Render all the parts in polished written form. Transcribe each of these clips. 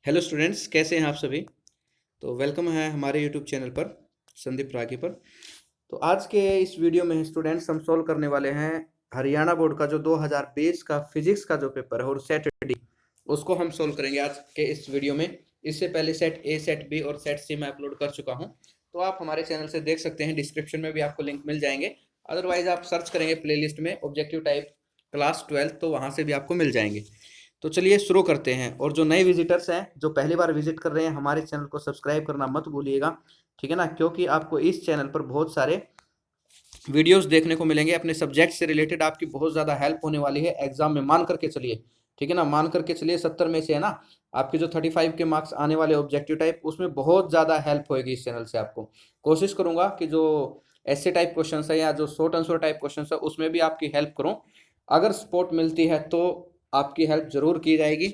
Hello students, कैसे हैं आप सभी। तो वेलकम है हमारे यूट्यूब चैनल पर, संदीप रागी पर। तो आज के इस वीडियो में स्टूडेंट्स हम सॉल्व करने वाले हैं हरियाणा बोर्ड का जो 2020 का फिजिक्स का जो पेपर है और सेट डी, उसको हम सॉल्व करेंगे आज के इस वीडियो में। इससे पहले सेट ए, सेट बी और सेट सी मैं अपलोड कर चुका हूँ, तो आप हमारे चैनल से देख सकते हैं। डिस्क्रिप्शन में भी आपको लिंक मिल जाएंगे, अदरवाइज आप सर्च करेंगे प्लेलिस्ट में ऑब्जेक्टिव टाइप क्लास 12, तो वहाँ से भी आपको मिल जाएंगे। तो चलिए शुरू करते हैं। और जो नए विजिटर्स हैं, जो पहली बार विजिट कर रहे हैं, हमारे चैनल को सब्सक्राइब करना मत भूलिएगा, ठीक है ना, क्योंकि आपको इस चैनल पर बहुत सारे वीडियोस देखने को मिलेंगे अपने सब्जेक्ट से रिलेटेड। आपकी बहुत ज़्यादा हेल्प होने वाली है एग्जाम में, मान करके चलिए, ठीक है ना। मान करके चलिए 70 में से है ना, आपके जो 35 के मार्क्स आने वाले ऑब्जेक्टिव टाइप, उसमें बहुत ज़्यादा हेल्प होगी इस चैनल से। आपको कोशिश करूंगा कि जो ऐसे टाइप क्वेश्चन है या जो शॉर्ट आंसर टाइप क्वेश्चन है, उसमें भी आपकी हेल्प करूँ। अगर सपोर्ट मिलती है तो आपकी हेल्प जरूर की जाएगी।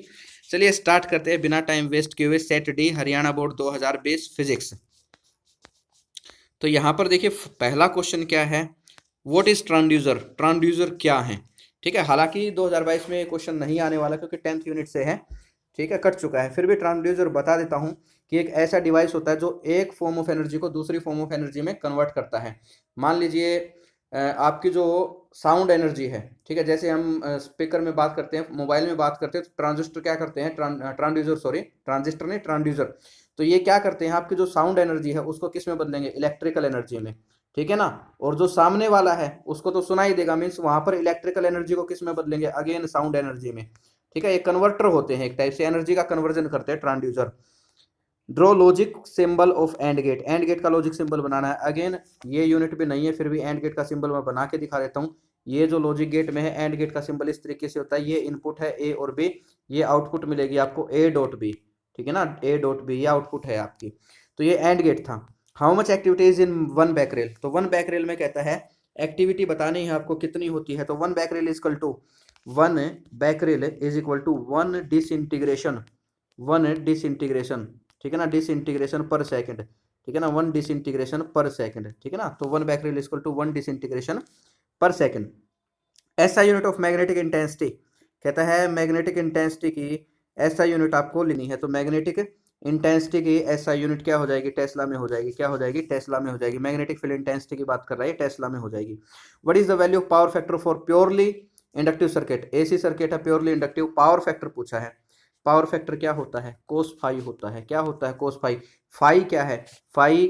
चलिए स्टार्ट करते हैं बिना टाइम वेस्ट किए हुए। Set D Haryana board 2020 physics. तो यहाँ पर देखिए पहला क्वेश्चन क्या है, व्हाट इज ट्रांसड्यूसर। ट्रांसड्यूसर क्या है, ठीक है। हालांकि 2022 में क्वेश्चन नहीं आने वाला क्योंकि 10th यूनिट से है, ठीक है, कट चुका है। फिर भी ट्रांसड्यूसर बता देता हूँ कि एक ऐसा डिवाइस होता है जो एक फॉर्म ऑफ एनर्जी को दूसरी फॉर्म ऑफ एनर्जी में कन्वर्ट करता है। मान लीजिए आपकी जो साउंड एनर्जी है, ठीक है, जैसे हम स्पीकर में बात करते हैं, मोबाइल में बात करते हैं, तो ट्रांजिस्टर क्या करते हैं, ट्रांसड्यूसर, सॉरी ट्रांजिस्टर नहीं, ट्रांसड्यूसर। तो ये क्या करते हैं, आपकी जो साउंड एनर्जी है उसको किस में बदलेंगे, इलेक्ट्रिकल एनर्जी में, ठीक है ना। और जो सामने वाला है उसको तो सुनाई देगा, मीन्स वहां पर इलेक्ट्रिकल एनर्जी को किस में बदलेंगे, अगेन साउंड एनर्जी में, ठीक है। ये कन्वर्टर होते हैं, एक टाइप से एनर्जी का कन्वर्जन करते हैं transducer. Draw logic symbol of and gate. And gate का लॉजिक सिंबल बनाना है। अगेन ये यूनिट भी नहीं है, फिर भी एंड गेट का सिंबल मैं बना के दिखा देता हूँ। ये जो लॉजिक गेट में है, एंड गेट का सिंबल इस तरीके से होता है। ये इनपुट है ए और बी, ये आउटपुट मिलेगी आपको ए डॉट बी, ठीक है ना, ए डॉट बी, ये आउटपुट है आपकी। तो ये एंड गेट था। How much activities in one Becquerel. तो वन बैकरेल में कहता है एक्टिविटी बतानी है आपको कितनी होती है। तो one becquerel is equal to, one becquerel is equal to one disintegration, one disintegration, ठीक है ना, डिसइंटीग्रेशन पर सेकंड, ठीक है ना, वन डिसइंटीग्रेशन पर सेकंड, ठीक है ना। तो one becquerel equal to one disintegration per second. SI unit of magnetic intensity, कहता है मैग्नेटिक इंटेंसिटी की एसआई यूनिट आपको लेनी है। तो मैग्नेटिक इंटेंसिटी की एसआई यूनिट क्या हो जाएगी, टेस्ला में हो जाएगी। क्या हो जाएगी, टेस्ला में हो जाएगी। मैग्नेटिक फील्ड इंटेंसिटी की बात कर रहा है, टेस्ला में हो जाएगी। What is the value of power factor for purely inductive circuit. AC circuit है, प्योरली इंडक्टिव, पावर फैक्टर पूछा है। पावर फैक्टर क्या होता है, कोस फाई होता है। क्या होता है, कोस फाई। फाई क्या है, फाई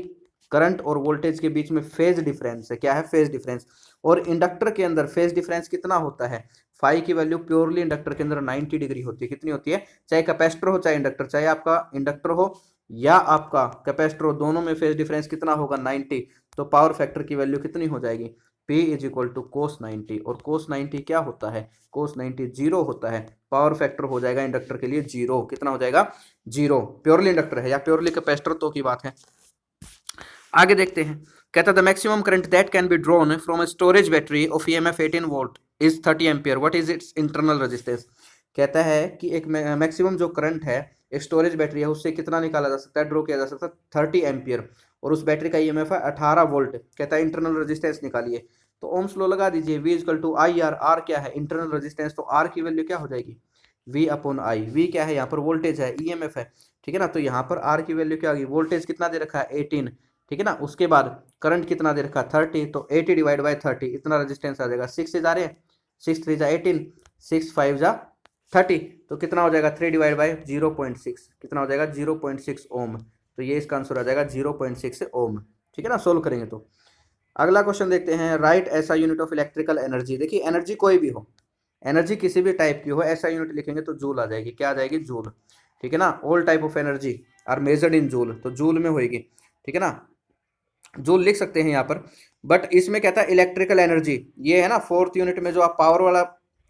करंट और वोल्टेज के बीच में फेज डिफरेंस है। क्या है, फेज डिफरेंस। और इंडक्टर के अंदर फेज डिफरेंस कितना होता है, फाई की वैल्यू प्योरली इंडक्टर के अंदर 90 डिग्री होती है। कितनी होती है, चाहे कैपेसिटर हो चाहे इंडक्टर, चाहे आपका इंडक्टर हो या आपका कैपेसिटर हो, दोनों में फेज डिफरेंस कितना होगा, 90। तो पावर फैक्टर की वैल्यू कितनी हो जाएगी, P इज इक्वल टू कोस 90। और कोस 90 क्या होता है, कोस 90 जीरो होता है। पावर फैक्टर हो जाएगा इंडक्टर के लिए जीरो। कितना हो जाएगा, जीरो। प्योरली इंडक्टर है या प्योरली कैपेसिटर तो की बात है। आगे देखते हैं, कहता है the maximum current that can be drawn from a storage battery of EMF 18 volt is 30 ampere, what is it's internal resistance. कहता है कि एक मैक्सिमम जो करंट है एक स्टोरेज बैटरी है, उससे कितना निकाला जा सकता है, ड्रॉ किया जा सकता है 30 एम्पियर, और उस बैटरी का ईएमएफ है 18 वोल्ट। कहता है इंटरनल रेजिस्टेंस निकालिए। तो ओम्स लॉ लगा दीजिए, V equal to I R. R क्या है, इंटरनल रेजिस्टेंस, तो आर की वैल्यू क्या हो जाएगी, V अपॉन आई। V क्या है, यहाँ पर वोल्टेज है, ईएमएफ है, ठीक है ना। तो यहाँ पर आर की वैल्यू क्या होगी, वोल्टेज कितना दे रखा है 18, ठीक है ना। उसके बाद करंट कितना दे रखा है 30, तो 80 डिवाइड बाई 30, इतना रेजिस्टेंस आ जाएगा। 6 से जा रहे हैं, 6 3 जा 18, 6 5 जा 30, तो कितना हो जाएगा 3 डिवाइड बाई 0.6, कितना हो जाएगा 0.6 ओम। तो ये इसका आंसर आ जाएगा 0.6 ओम, ठीक है ना। सोल्व करेंगे तो अगला क्वेश्चन देखते हैं, राइट ऐसा यूनिट ऑफ इलेक्ट्रिकल एनर्जी। देखिए एनर्जी कोई भी हो, एनर्जी किसी भी टाइप की हो, ऐसा यूनिट लिखेंगे तो जूल आ जाएगी। क्या आ जाएगी, जूल, ठीक है ना। All type of energy are measured in joule, तो जूल में होगी, ठीक है ना। जूल लिख सकते हैं यहाँ पर। बट इसमें कहता है इलेक्ट्रिकल एनर्जी, ये है ना 4th यूनिट में जो आप पावर वाला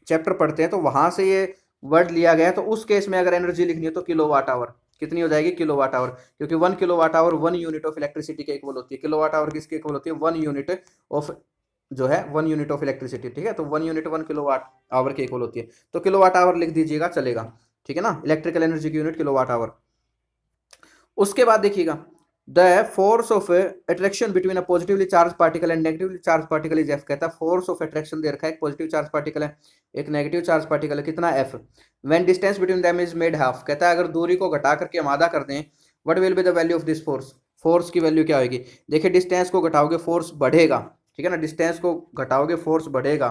चैप्टर पढ़ते हैं, तो वहां से ये वर्ड लिया गया है। तो उस केस में अगर एनर्जी लिखनी है तो किलोवाट आवर, कितनी हो जाएगी, किलोवाट आवर, क्योंकि 1 kilowatt hour 1 unit of electricity के इक्वल होती है। किलोवाट आवर किसके इक्वल होती है, 1 यूनिट ऑफ, जो है 1 यूनिट ऑफ इलेक्ट्रिसिटी, ठीक है। तो 1 यूनिट 1 किलोवाट आवर के इक्वल होती है। तो किलोवाट आवर लिख दीजिएगा, चलेगा, ठीक है ना। इलेक्ट्रिकल एनर्जी की यूनिट किलोवाट आवर। उसके बाद देखिएगा, the force of attraction between a positively charge particle and negatively charge particle is F. कहता है फोर्स ऑफ अट्रैक्शन दे रखा है, एक पॉजिटिव चार्ज पार्टिकल है, एक नेगेटिव चार्ज पार्टिकल है, कितना F. When distance between them is made half, कहता है अगर दूरी को घटा करके हम आधा कर दें, what will be the value of this force, force की वैल्यू क्या होगी। देखिए डिस्टेंस को घटाओगे फोर्स बढ़ेगा, ठीक है ना, डिस्टेंस को घटाओगे फोर्स बढ़ेगा,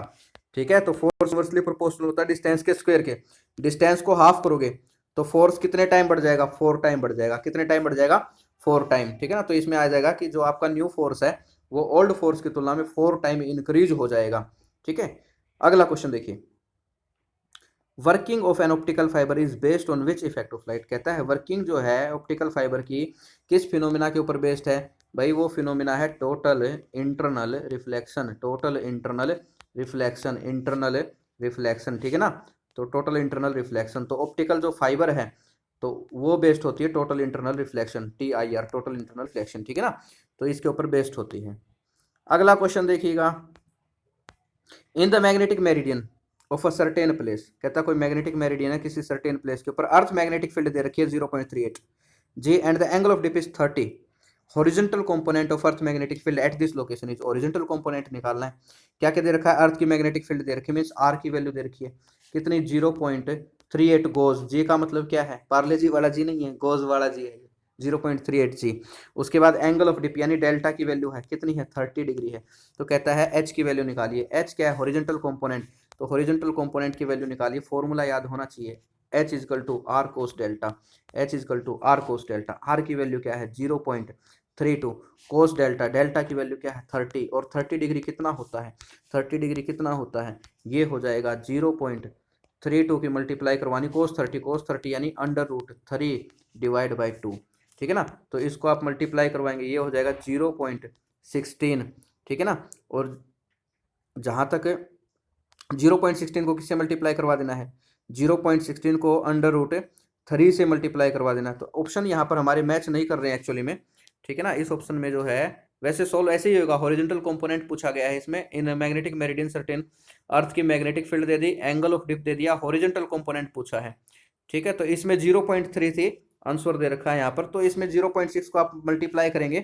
ठीक है। तो फोर्स इनवर्सली प्रोपोर्शनल होता है डिस्टेंस के स्क्वायर के। डिस्टेंस को हाफ करोगे तो फोर्स कितने टाइम बढ़ जाएगा, 4 टाइम बढ़ जाएगा। कितने टाइम बढ़ जाएगा, 4 टाइम, ठीक है ना। तो इसमें आ जाएगा कि जो आपका न्यू फोर्स है वो ओल्ड फोर्स की तुलना में 4 टाइम इंक्रीज हो जाएगा, ठीक है। अगला क्वेश्चन देखिए, working of an optical fibre is based on which effect of light. कहता है वर्किंग जो है ऑप्टिकल फाइबर की किस फिनोमिना के ऊपर बेस्ड है। भाई वो फिनोमिना है total internal reflection, total internal reflection, internal reflection, ठीक है ना। तो टोटल इंटरनल रिफ्लेक्शन, तो ऑप्टिकल जो फाइबर है तो वो बेस्ड होती है total internal reflection, TIR, total internal reflection, ठीक है ना। तो इसके ऊपर बेस्ड होती है। अगला क्वेश्चन देखिएगा, in the magnetic meridian of a certain place. कहता है कोई मैग्नेटिक मेरिडियन है किसी सर्टेन प्लेस के ऊपर, अर्थ मैग्नेटिक फील्ड दे रखी है 0.38 G and the angle of dip is 30। Horizontal component of earth magnetic field at this location is, horizontal component निकालना है। क्या क्या दे रखा है, अर्थ की मैग्नेटिक फील्ड दे रखी है, मींस आर की वैल्यू दे रखी है कितनी, 0.38 गोज। जी का मतलब क्या है, पार्ले जी वाला जी नहीं है, गोज वाला जी है, 0.38 जी। उसके बाद एंगल ऑफ डिप यानी डेल्टा की वैल्यू है कितनी है, 30 डिग्री है। तो कहता है एच की वैल्यू निकालिए। एच क्या है, हॉरिजॉन्टल कंपोनेंट, तो हॉरिजॉन्टल कंपोनेंट की वैल्यू निकालिए। फॉर्मूला याद होना चाहिए, H equal to R cos delta, H equal to R cos delta. R की वैल्यू क्या है 0.32, कोस डेल्टा, डेल्टा की वैल्यू क्या है 30, और 30 डिग्री कितना होता है, 30 डिग्री कितना होता है, ये हो जाएगा 0.32 की मल्टीप्लाई करवानी, कोस 30, कोस 30 यानी √3 डिवाइड बाई 2, ठीक है ना। तो इसको आप मल्टीप्लाई करवाएंगे, ये हो जाएगा 0.16, ठीक है ना। और जहाँ तक 0.16 को किससे मल्टीप्लाई करवा देना है, 0.16 को √3 से मल्टीप्लाई करवा देना है। तो ऑप्शन यहाँ पर हमारे मैच नहीं कर रहे हैं एक्चुअली में, ठीक है ना। इस ऑप्शन में जो है वैसे सोल्व ऐसे ही होगा, हॉरिजॉन्टल कंपोनेंट पूछा गया है इसमें, in magnetic meridian certain, earth की मैग्नेटिक फील्ड दे दी, एंगल ऑफ डिप दे दिया, हॉरिजॉन्टल कंपोनेंट पूछा है, ठीक है। तो इसमें 0.3 थी, आंसर दे रखा है यहाँ पर। तो इसमें 0.6 को आप मल्टीप्लाई करेंगे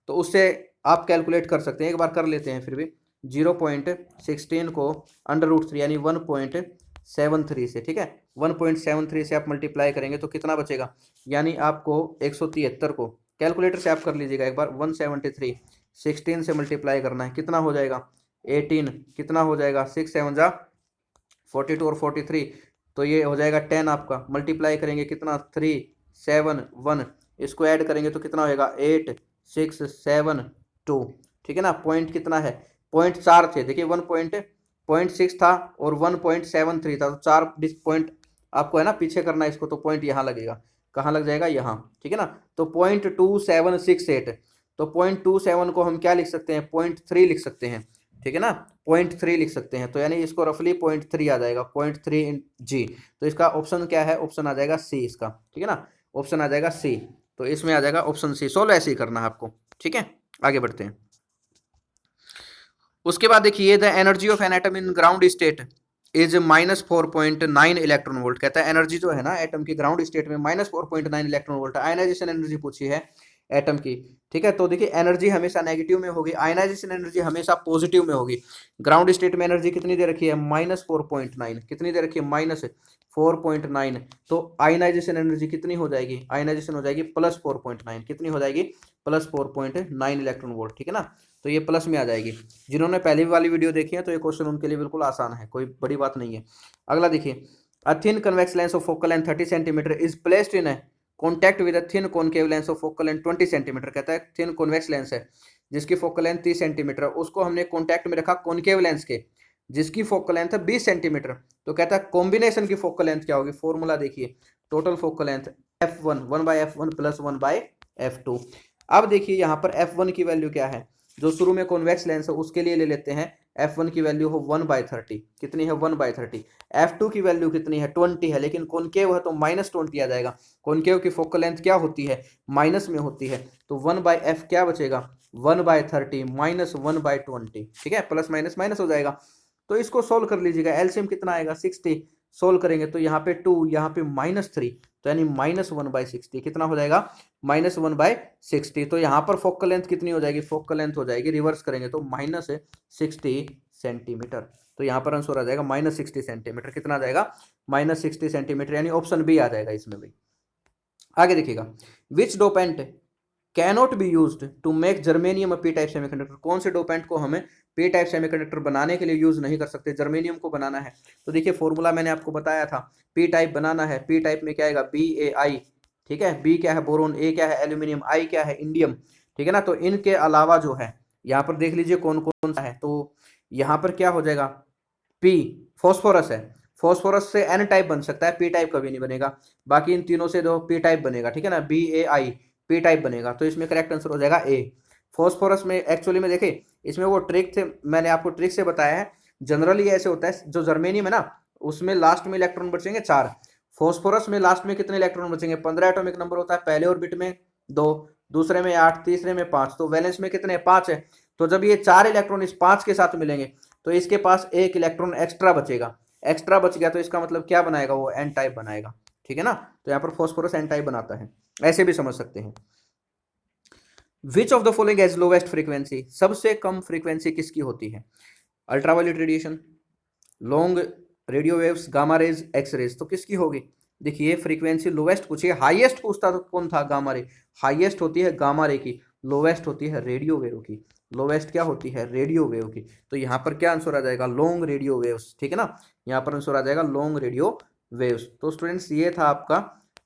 तो उससे आप कैलकुलेट कर सकते हैं, एक बार कर लेते हैं फिर भी। 0.16 को √3 यानी 1.73 से, ठीक है, 1.73 से आप मल्टीप्लाई करेंगे तो कितना बचेगा, यानी आपको 173 को कैलकुलेटर से आप कर लीजिएगा एक बार, 173 16 से मल्टीप्लाई करना है, कितना हो जाएगा 18, कितना हो जाएगा 6 7 जा 42 और 43, तो ये हो जाएगा 10 आपका। मल्टीप्लाई करेंगे कितना 3 7 1, इसको ऐड करेंगे तो कितना होएगा 8 6 7 2, ठीक है ना। पॉइंट कितना है, पॉइंट 4 थे, देखिए 1.6 था और 1.73 था, तो 4 पॉइंट आपको है ना पीछे करना है इसको, तो पॉइंट यहाँ लगेगा, कहाँ लग जाएगा यहाँ, ठीक है ना। तो 0.2768, तो 0.27 को हम क्या लिख सकते हैं, 0.3 लिख सकते हैं, ठीक है ना, 0.3 लिख सकते हैं। तो यानी इसको रफली 0.3 आ जाएगा, 0.3 जी। तो इसका ऑप्शन क्या है, ऑप्शन आ जाएगा सी इसका, ठीक है ना, ऑप्शन आ जाएगा सी। तो इसमें आ जाएगा ऑप्शन सी। सोल्व ऐसे ही करना है आपको, ठीक है। आगे बढ़ते हैं, उसके बाद देखिए the energy of an atom in ground state is -4.9 electron volt. कहता है एनर्जी जो है ना एटम की ग्राउंड स्टेट में -4.9 इलेक्ट्रॉन वोल्ट। आयनाइजेशन एनर्जी पूछी है एटम की, ठीक है। तो देखिए एनर्जी हमेशा नेगेटिव में होगी, आयनाइजेशन एनर्जी हमेशा पॉजिटिव में होगी। ग्राउंड स्टेट में एनर्जी कितनी दे रखी है, -4.9, कितनी दे रखी है -4.9। तो आयनाइजेशन एनर्जी कितनी हो जाएगी, आयनाइजेशन हो जाएगी +4.9, कितनी हो जाएगी +4.9 इलेक्ट्रॉन वोल्ट, ठीक है ना। तो ये प्लस में आ जाएगी। जिन्होंने पहली वाली वीडियो देखी है तो ये क्वेश्चन उनके लिए बिल्कुल आसान है, कोई बड़ी बात नहीं है। अगला देखिए, a thin convex lens of focal length 30 centimetre is placed in contact with a thin concave lens of focal length 20 centimetre. कहता है थिन कॉन्वेक्स लेंस है जिसकी फोकल लेंथ 30 सेंटीमीटर, उसको हमने कॉन्टैक्ट में रखा कॉनकेव लेंस के जिसकी फोकल लेंथ है 20 सेंटीमीटर। तो कहता है कॉम्बिनेशन की फोकल लेंथ क्या होगी, फॉर्मूला देखिए, total focal length f1 1/f1 + 1/f2। अब देखिए यहाँ पर f1 की वैल्यू क्या है, जो शुरू में कॉन्वेक्स लेंस है उसके लिए ले लेते हैं, f1 की वैल्यू हो 1/30, कितनी है 1/30। f2 की वैल्यू कितनी है 20 है, लेकिन कॉनकेव है तो -20 आ जाएगा। कॉनकेव की फोकल लेंथ क्या होती है, माइनस में होती है, तो 1/f क्या बचेगा 1/30 -1/20, ठीक है, प्लस माइनस माइनस हो जाएगा। तो इसको सोल्व कर लीजिएगा, एलसीएम कितना आएगा 60, सोल्व करेंगे तो यहाँ पे 2, यहाँ पे -3, तो यानी -1/60 कितना हो जाएगा, -1/60। तो यहाँ पर फोकल लेंथ कितनी हो जाएगी, फोकल लेंथ हो जाएगी, रिवर्स करेंगे तो -60 सेंटीमीटर। तो यहाँ पर आंसर आ जाएगा -60 सेंटीमीटर। कितना आ जाएगा, -60 सेंटीमीटर, यानी ऑप्शन बी आ जाएगा इसमें भी। आगे देखिएगा, which dopant cannot be used to make germanium P type semiconductor. कौन से डोपेंट को हमें पी टाइप सेमीकंडक्टर बनाने के लिए यूज नहीं कर सकते, जर्मेनियम को बनाना है। तो देखिए फॉर्मूला मैंने आपको बताया था, पी टाइप बनाना है, पी टाइप में क्या आएगा, BaI, ठीक है, बी क्या है बोरोन, ए क्या है एल्यूमिनियम, आई क्या है इंडियम, ठीक है ना। तो इनके अलावा जो है यहाँ पर देख लीजिए कौन कौन सा है, तो यहाँ पर क्या हो जाएगा, पी फॉस्फोरस है, फॉस्फोरस से एन टाइप बन सकता है, पी टाइप कभी नहीं बनेगा। बाकी इन तीनों से जो पी टाइप बनेगा, ठीक है ना, BaI पी टाइप बनेगा। तो इसमें करेक्ट आंसर हो जाएगा ए। फॉस्फोरस में एक्चुअली में देखे, इसमें वो ट्रिक थे, मैंने आपको ट्रिक से बताया है। जनरली ऐसे होता है, जो जर्मेनियम है ना उसमें लास्ट में इलेक्ट्रॉन बचेंगे 4, फॉस्फोरस में लास्ट में कितने इलेक्ट्रॉन बचेंगे, 15 एटॉमिक नंबर होता है, पहले ऑर्बिट में 2, दूसरे में 8, तीसरे में 5, तो वैलेंस में कितने 5 है। तो जब ये 4 इलेक्ट्रॉन इस 5 के साथ मिलेंगे तो इसके पास 1 इलेक्ट्रॉन एक्स्ट्रा बचेगा, एक्स्ट्रा बच गया तो इसका मतलब क्या बनाएगा, वो एन टाइप बनाएगा, ठीक है ना। तो यहाँ पर फॉस्फोरस एन टाइप बनाता है, ऐसे भी समझ सकते हैं। Which of the following has lowest frequency, सबसे कम फ्रीक्वेंसी किसकी होती है, ultraviolet radiation, long radio waves, gamma rays, X rays, तो किसकी होगी। देखिए फ्रीक्वेंसी लोवेस्ट पूछिए, हाईएस्ट पूछता तो कौन था, गामा रे, हाईएस्ट होती है गामा रे की, लोवेस्ट होती है रेडियो वेव की, लोवेस्ट क्या होती है, रेडियो वेव की। तो यहाँ पर क्या आंसर आ जाएगा, लॉन्ग रेडियो वेव्स, ठीक है ना, यहाँ पर आंसर आ जाएगा लॉन्ग रेडियो वेव्स। तो स्टूडेंट्स ये था आपका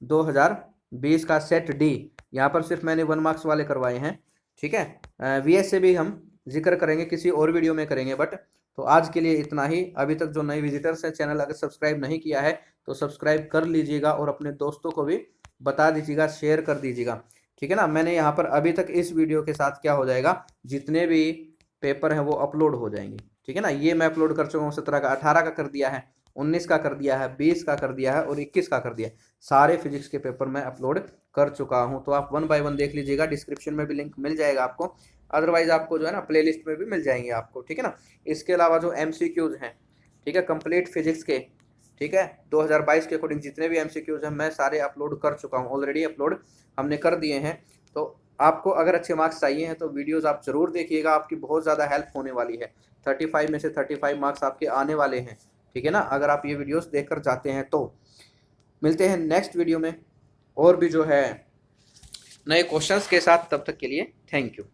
2020 का सेट डी, यहाँ पर सिर्फ मैंने 1 मार्क्स वाले करवाए हैं, ठीक है। VS से भी हम जिक्र करेंगे, किसी और वीडियो में करेंगे, बट तो आज के लिए इतना ही। अभी तक जो नए विजिटर्स हैं, चैनल अगर सब्सक्राइब नहीं किया है तो सब्सक्राइब कर लीजिएगा और अपने दोस्तों को भी बता दीजिएगा, शेयर कर दीजिएगा, ठीक है ना। मैंने यहाँ पर अभी तक इस वीडियो के साथ क्या हो जाएगा, जितने भी पेपर हैं वो अपलोड हो जाएंगे, ठीक है ना। ये मैं अपलोड कर चुका हूँ 17 का, 18 का कर दिया है, 19 का कर दिया है, 20 का कर दिया है और 21 का कर दिया है। सारे फिजिक्स के पेपर मैं अपलोड कर चुका हूँ। तो आप 1 बाय 1 देख लीजिएगा, डिस्क्रिप्शन में भी लिंक मिल जाएगा आपको, अदरवाइज आपको जो है ना प्लेलिस्ट में भी मिल जाएंगे आपको, ठीक है ना। इसके अलावा जो MCQs हैं, ठीक है, कंप्लीट फिजिक्स के, ठीक है, 2022 के अकॉर्डिंग जितने भी MCQs हैं मैं सारे अपलोड कर चुका हूँ, ऑलरेडी अपलोड हमने कर दिए हैं। तो आपको अगर अच्छे मार्क्स चाहिए हैं तो वीडियोस आप जरूर देखिएगा, आपकी बहुत ज़्यादा हेल्प होने वाली है। 35 में से 35 मार्क्स आपके आने वाले हैं, ठीक है ना, अगर आप ये वीडियोस देखकर जाते हैं तो। मिलते हैं नेक्स्ट वीडियो में और भी जो है नए क्वेश्चंस के साथ, तब तक के लिए थैंक यू।